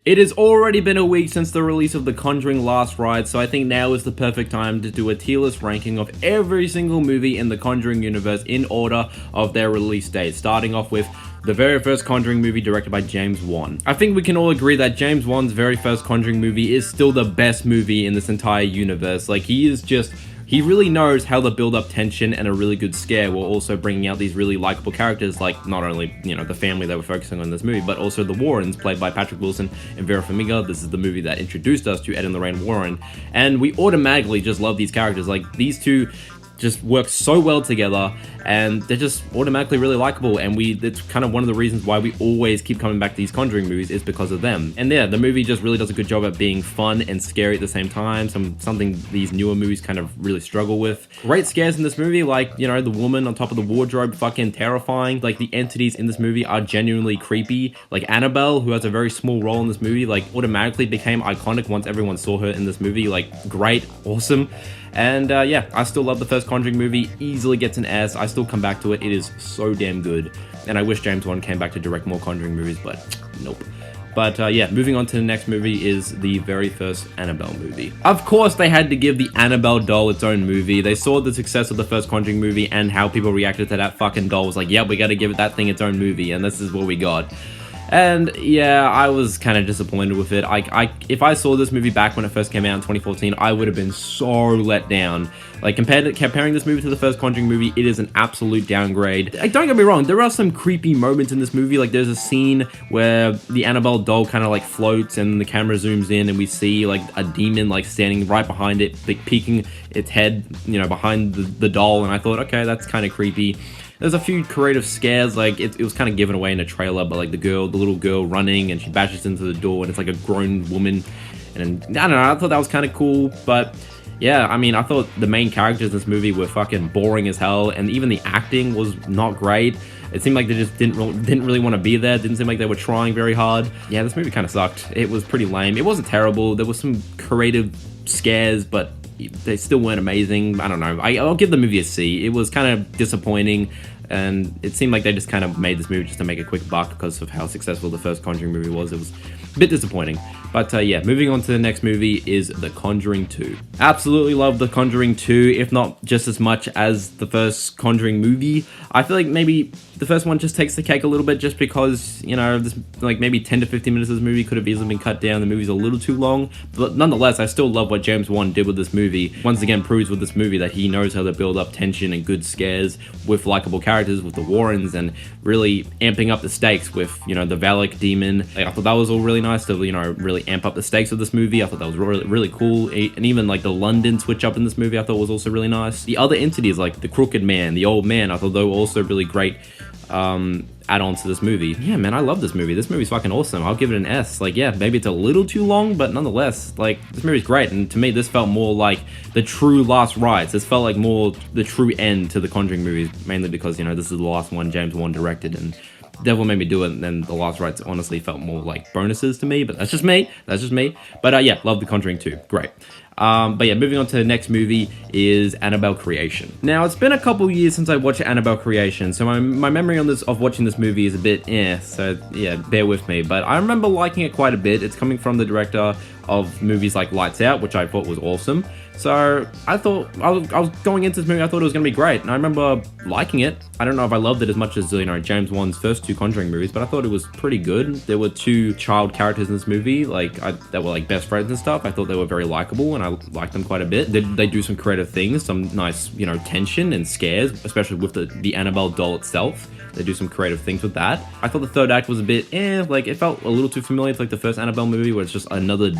It has already been a week since the release of The Conjuring Last Ride, so I think now is the perfect time to do a tier list ranking of every single movie in the Conjuring universe in order of their release date, starting off with the very first Conjuring movie directed by James Wan. I think we can all agree that James Wan's very first Conjuring movie is still the best movie in this entire universe. Like, he really knows how to build up tension and a really good scare while also bringing out these really likable characters, like not only, the family that we're focusing on in this movie, but also the Warrens, played by Patrick Wilson and Vera Farmiga. This is the movie that introduced us to Ed and Lorraine Warren, and we automatically just love these characters. Like, these two just work so well together, and they're just automatically really likable, and it's kind of one of the reasons why we always keep coming back to these Conjuring movies is because of them. And yeah, the movie just really does a good job at being fun and scary at the same time, something these newer movies kind of really struggle with. Great scares in this movie, like, the woman on top of the wardrobe, fucking terrifying. Like, the entities in this movie are genuinely creepy. Like, Annabelle, who has a very small role in this movie, like, automatically became iconic once everyone saw her in this movie. Like, great, awesome. And yeah, I still love the first Conjuring movie, easily gets an S. I still come back to it, it is so damn good. And I wish James Wan came back to direct more Conjuring movies, but nope. But yeah, moving on to the next movie is the very first Annabelle movie. Of course, they had to give the Annabelle doll its own movie. They saw the success of the first Conjuring movie and how people reacted to that fucking doll. Was like, yeah, we gotta give that thing its own movie, and this is what we got. And yeah, I was kind of disappointed with it. If I saw this movie back when it first came out in 2014, I would have been so let down. Like, comparing this movie to the first Conjuring movie, it is an absolute downgrade. Like, don't get me wrong, there are some creepy moments in this movie. Like, there's a scene where the Annabelle doll kind of like floats and the camera zooms in and we see like a demon like standing right behind it, like peeking its head, behind the doll. And I thought, okay, that's kind of creepy. There's a few creative scares, like it was kind of given away in a trailer, but like the little girl running and she bashes into the door and it's like a grown woman. And I don't know, I thought that was kind of cool, but yeah, I mean, I thought the main characters in this movie were fucking boring as hell, and even the acting was not great. It seemed like they just didn't really want to be there. Didn't seem like they were trying very hard. Yeah, this movie kind of sucked. It was pretty lame. It wasn't terrible. There was some creative scares, but they still weren't amazing. I don't know. I'll give the movie a C. It was kind of disappointing, and it seemed like they just kind of made this movie just to make a quick buck because of how successful the first Conjuring movie was. It was a bit disappointing. But yeah, moving on to the next movie is The Conjuring 2. Absolutely love The Conjuring 2, if not just as much as the first Conjuring movie. I feel like maybe the first one just takes the cake a little bit just because, this, like, maybe 10 to 15 minutes of this movie could have easily been cut down. The movie's a little too long. But nonetheless, I still love what James Wan did with this movie. Once again, proves with this movie that he knows how to build up tension and good scares with likable characters, with the Warrens, and really amping up the stakes with, the Valak demon. Like, I thought that was all really nice to, really amp up the stakes of this movie. I thought that was really, really cool. And even like the London switch up in this movie I thought was also really nice. The other entities like the Crooked Man, the Old Man, I thought they were also really great add-ons to this movie. Yeah, man, I love this movie. This movie's fucking awesome. I'll give it an S. Like, yeah, maybe it's a little too long, but nonetheless, like, this movie's great. And to me, this felt more like the true last rides. This felt like more the true end to the Conjuring movies, mainly because, this is the last one James Wan directed, and Devil Made Me Do It, and then the last rides honestly felt more like bonuses to me, but that's just me. But yeah, love The Conjuring 2. Great. But yeah, moving on to the next movie is Annabelle Creation. Now, it's been a couple years since I watched Annabelle Creation, so my memory of watching this movie is a bit so yeah, bear with me. But I remember liking it quite a bit. It's coming from the director of movies like Lights Out, which I thought was awesome. So I thought, I was going into this movie, I thought it was going to be great, and I remember liking it. I don't know if I loved it as much as, James Wan's first two Conjuring movies, but I thought it was pretty good. There were two child characters in this movie, that were like best friends and stuff. I thought they were very likable, and I liked them quite a bit. They do some creative things, some nice, tension and scares, especially with the Annabelle doll itself. They do some creative things with that. I thought the third act was a bit, it felt a little too familiar to like the first Annabelle movie, where it's just another,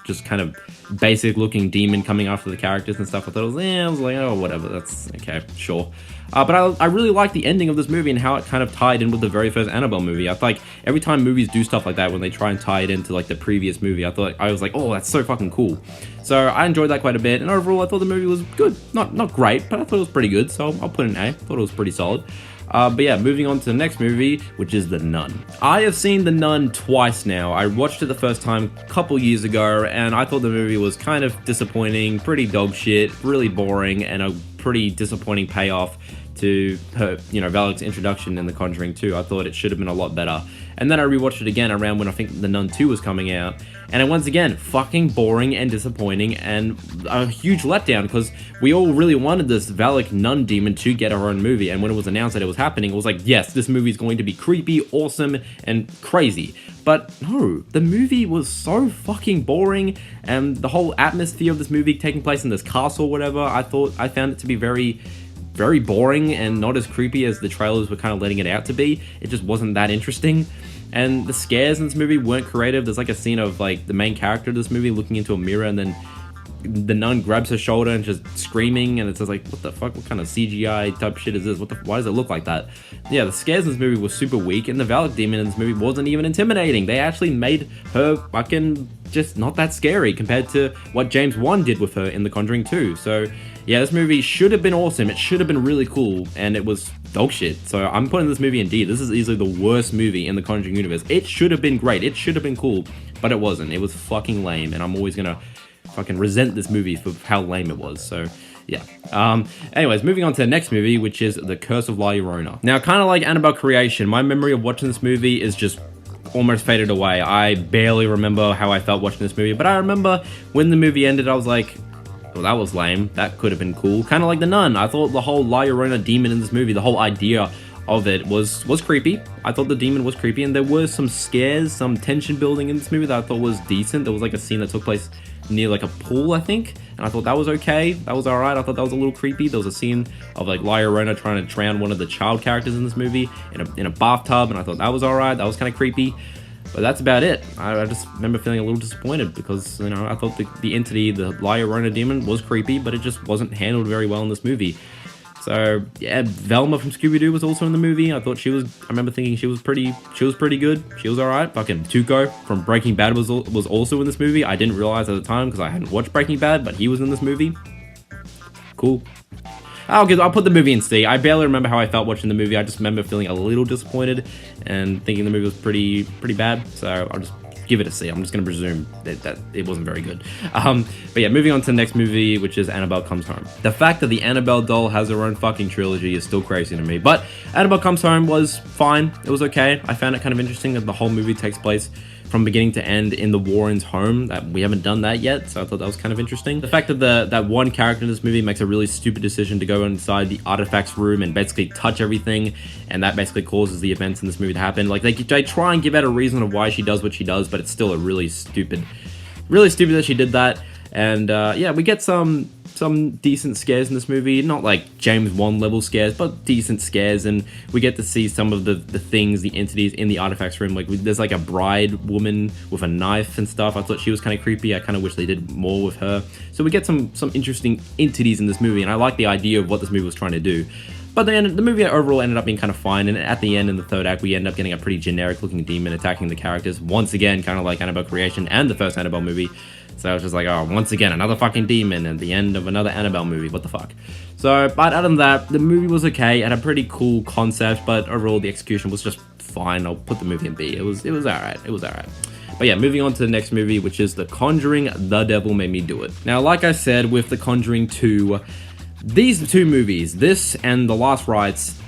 just kind of basic looking demon coming after the characters and stuff. I thought I was like, oh, whatever, that's okay, sure. But I really liked the ending of this movie and how it kind of tied in with the very first Annabelle movie. I thought every time movies do stuff like that, when they try and tie it into like the previous movie, I was like, oh, that's so fucking cool. So I enjoyed that quite a bit, and overall I thought the movie was good. Not great, but I thought it was pretty good, so I'll put an A. I thought it was pretty solid. But yeah, moving on to the next movie, which is The Nun. I have seen The Nun twice now. I watched it the first time a couple years ago, and I thought the movie was kind of disappointing, pretty dog shit, really boring, and a pretty disappointing payoff to her, Valak's introduction in The Conjuring 2. I thought it should have been a lot better. And then I rewatched it again around when I think The Nun 2 was coming out, and it once again, fucking boring and disappointing and a huge letdown, because we all really wanted this Valak nun demon to get her own movie, and when it was announced that it was happening, it was like, yes, this movie is going to be creepy, awesome, and crazy. But no, the movie was so fucking boring, and the whole atmosphere of this movie taking place in this castle or whatever, I found it to be very boring and not as creepy as the trailers were kind of letting it out to be. It just wasn't that interesting. And the scares in this movie weren't creative. There's like a scene of like the main character of this movie looking into a mirror, and then the nun grabs her shoulder and just screaming, and it's just like, what the fuck, what kind of CGI type shit is this? Why does it look like that? Yeah, the scares in this movie were super weak, and the Valak demon in this movie wasn't even intimidating. They actually made her fucking just not that scary compared to what James Wan did with her in The Conjuring 2. So yeah, this movie should have been awesome. It should have been really cool, and it was dog shit. So I'm putting this movie in D. This is easily the worst movie in the Conjuring universe. It should have been great. It should have been cool, but it wasn't. It was fucking lame, and I'm always gonna fucking resent this movie for how lame it was. So yeah. Anyways, moving on to the next movie, which is The Curse of La Llorona. Now, kind of like Annabelle Creation, my memory of watching this movie is just almost faded away. I barely remember how I felt watching this movie, but I remember when the movie ended, I was like, well, that was lame. That could have been cool. Kind of like The Nun. I thought the whole La Llorona demon in this movie, the whole idea of it was creepy. I thought the demon was creepy, and there were some scares, some tension building in this movie that I thought was decent. There was like a scene that took place near like a pool, I think, and I thought that was okay. That was alright. I thought that was a little creepy. There was a scene of like La Llorona trying to drown one of the child characters in this movie in a bathtub, and I thought that was alright. That was kind of creepy. But that's about it. I just remember feeling a little disappointed because, you know, I thought the entity, the La Llorona demon, was creepy, but it just wasn't handled very well in this movie. So yeah, Velma from Scooby-Doo was also in the movie. I remember thinking she was pretty good. She was alright. Fucking Tuco from Breaking Bad was also in this movie. I didn't realize at the time because I hadn't watched Breaking Bad, but he was in this movie. Cool. I'll put the movie in C. I barely remember how I felt watching the movie. I just remember feeling a little disappointed and thinking the movie was pretty bad. So I'll just give it a C. I'm just going to presume that it wasn't very good. But yeah, moving on to the next movie, which is Annabelle Comes Home. The fact that the Annabelle doll has her own fucking trilogy is still crazy to me. But Annabelle Comes Home was fine. It was okay. I found it kind of interesting that the whole movie takes place from beginning to end in the Warrens' home. That we haven't done that yet, so I thought that was kind of interesting. The fact that that one character in this movie makes a really stupid decision to go inside the artifacts room and basically touch everything, and that basically causes the events in this movie to happen. Like they try and give out a reason of why she does what she does, but it's still a really stupid that she did that. And yeah, we get some decent scares in this movie, not like James Wan level scares, but decent scares, and we get to see some of the things, the entities in the artifacts room. Like there's like a bride woman with a knife and stuff. I thought she was kind of creepy. I kind of wish they did more with her. So we get some interesting entities in this movie, and I like the idea of what this movie was trying to do. But the movie overall ended up being kind of fine, and at the end, in the third act, we end up getting a pretty generic-looking demon attacking the characters, once again, kind of like Annabelle Creation and the first Annabelle movie. So I was just like, oh, once again, another fucking demon at the end of another Annabelle movie, what the fuck. So, but other than that, the movie was okay, it had a pretty cool concept, but overall, the execution was just fine. I'll put the movie in B. It was alright, But yeah, moving on to the next movie, which is The Conjuring, The Devil Made Me Do It. Now, like I said, with The Conjuring 2, these two movies, this and The Last Rites,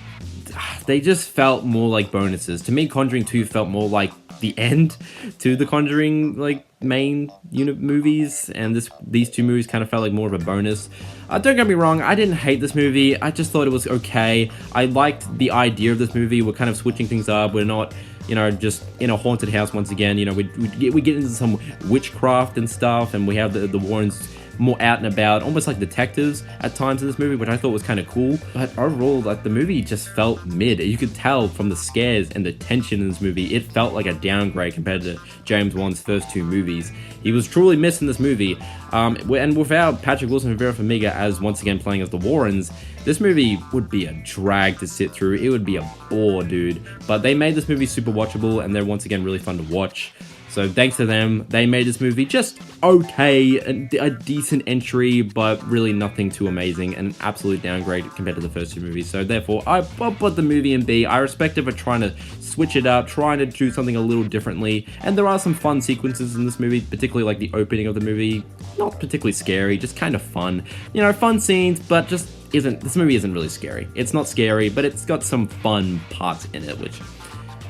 they just felt more like bonuses. To me, Conjuring 2 felt more like the end to the Conjuring like main unit movies, and these two movies kind of felt like more of a bonus. Don't get me wrong, I didn't hate this movie. I just thought it was okay. I liked the idea of this movie. We're kind of switching things up. We're not, you know, just in a haunted house once again. You know, we get into some witchcraft and stuff, and we have the Warrens more out and about, almost like detectives at times in this movie, which I thought was kind of cool. But overall, like, the movie just felt mid. You could tell from the scares and the tension in this movie, it felt like a downgrade compared to James Wan's first two movies. He was truly missed in this movie. And without Patrick Wilson and Vera Farmiga as once again playing as the Warrens, this movie would be a drag to sit through. It would be a bore, dude. But they made this movie super watchable, and they're once again really fun to watch. So thanks to them, they made this movie just okay, a decent entry, but really nothing too amazing, and an absolute downgrade compared to the first two movies. So therefore, I'll put the movie in B. I respect it for trying to switch it up, trying to do something a little differently, and there are some fun sequences in this movie, particularly like the opening of the movie. Not particularly scary, just kind of fun. You know, fun scenes, but just this movie isn't really scary. It's not scary, but it's got some fun parts in it, which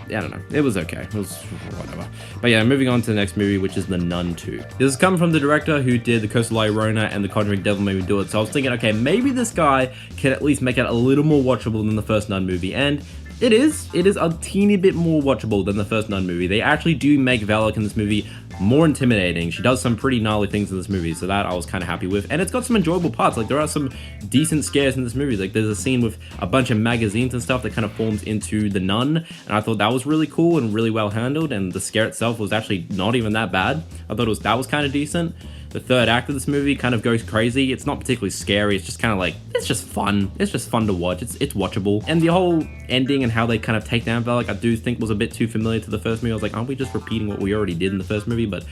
I don't know, it was okay, it was whatever. But yeah, moving on to the next movie, which is The Nun 2. This is coming from the director who did The Curse of La Llorona and The Conjuring Devil Made Me Do It, so I was thinking, okay, maybe this guy can at least make it a little more watchable than the first Nun movie, and it is a teeny bit more watchable than the first Nun movie. They actually do make Valak in this movie more intimidating. She does some pretty gnarly things in this movie, so that I was kind of happy with. And it's got some enjoyable parts. Like, there are some decent scares in this movie. Like, there's a scene with a bunch of magazines and stuff that kind of forms into the nun, and I thought that was really cool and really well handled, and the scare itself was actually not even that bad. I thought that was kind of decent. The third act of this movie kind of goes crazy. It's not particularly scary. It's just kind of like, it's just fun. It's just fun to watch. It's watchable. And the whole ending and how they kind of take down Valak, I do think was a bit too familiar to the first movie. I was like, aren't we just repeating what we already did in the first movie? But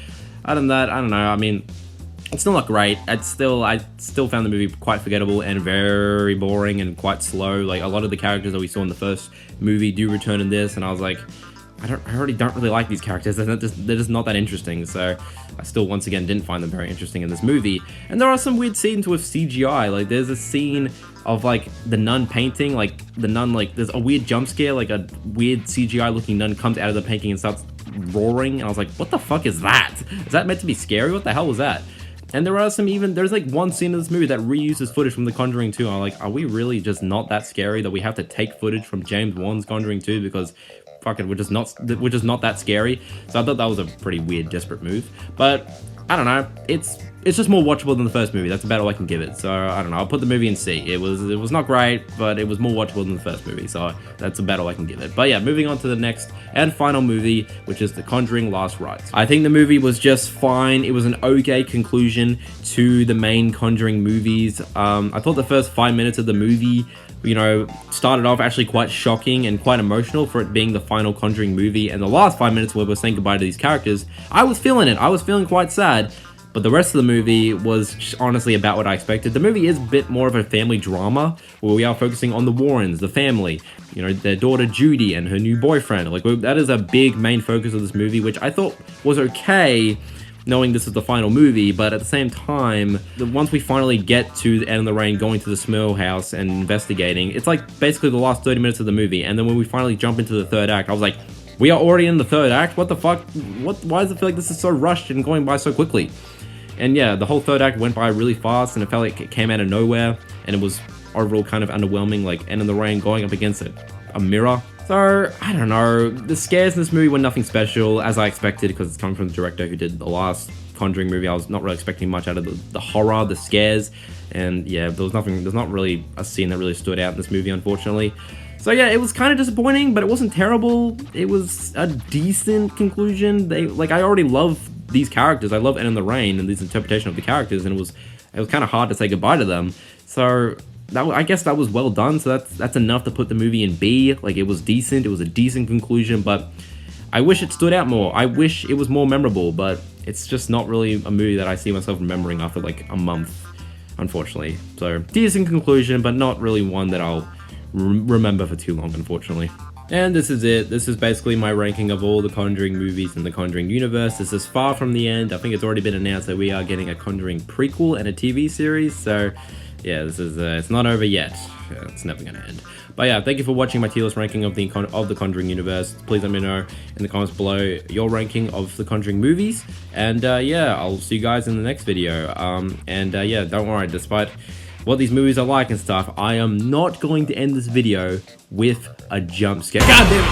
other than that, I don't know. I mean, it's still not great. I still found the movie quite forgettable and very boring and quite slow. Like, a lot of the characters that we saw in the first movie do return in this, and I was like, I already don't really like these characters. They're just not that interesting. So I still, once again, didn't find them very interesting in this movie. And there are some weird scenes with CGI. Like, there's a scene of, like, the nun painting. Like, the nun, like, there's a weird jump scare. Like, a weird CGI-looking nun comes out of the painting and starts roaring. And I was like, what the fuck is that? Is that meant to be scary? What the hell was that? And there are there's like one scene in this movie that reuses footage from The Conjuring 2. I'm like, are we really just not that scary that we have to take footage from James Wan's Conjuring 2 because fucking we're just not that scary? So I thought that was a pretty weird, desperate move. But I don't know, it's just more watchable than the first movie. That's about all I can give it. So I don't know, I'll put the movie in C. It was not great, but it was more watchable than the first movie. So that's about all I can give it. But yeah, moving on to the next and final movie, which is The Conjuring Last Rites. I think the movie was just fine. It was an okay conclusion to the main Conjuring movies. I thought the first 5 minutes of the movie, you know, started off actually quite shocking and quite emotional for it being the final Conjuring movie, and the last 5 minutes where we're saying goodbye to these characters, I was feeling it. I was feeling quite sad, but the rest of the movie was honestly about what I expected. The movie is a bit more of a family drama, where we are focusing on the Warrens, the family, you know, their daughter Judy and her new boyfriend. Like, that is a big main focus of this movie, which I thought was okay, knowing this is the final movie, but at the same time, once we finally get to the end of the rain, going to the Smurl house and investigating, it's like basically the last 30 minutes of the movie, and then when we finally jump into the third act, I was like, we are already in the third act? What the fuck? Why does it feel like this is so rushed and going by so quickly? And yeah, the whole third act went by really fast, and it felt like it came out of nowhere, and it was overall kind of underwhelming, like End of the Rain going up against a mirror. So, I don't know, the scares in this movie were nothing special, as I expected, because it's coming from the director who did the last Conjuring movie. I was not really expecting much out of the horror, the scares, and yeah, there's not really a scene that really stood out in this movie, unfortunately. So yeah, it was kind of disappointing, but it wasn't terrible. It was a decent conclusion. I already love these characters. I love End of the Rain and this interpretation of the characters, and it was kind of hard to say goodbye to them. So I guess that was well done, so that's enough to put the movie in B. Like, it was decent, it was a decent conclusion, but I wish it stood out more. I wish it was more memorable, but it's just not really a movie that I see myself remembering after like a month, unfortunately. So, decent conclusion, but not really one that I'll remember for too long, unfortunately. And this is it. This is basically my ranking of all the Conjuring movies in the Conjuring universe. This is far from the end. I think it's already been announced that we are getting a Conjuring prequel and a TV series, so yeah, this is it's not over yet. It's never gonna end. But yeah, thank you for watching my tier list ranking of the Conjuring universe. Please let me know in the comments below your ranking of the Conjuring movies. And yeah, I'll see you guys in the next video. Yeah, don't worry, despite what these movies are like and stuff, I am not going to end this video with a jump scare. God damn it!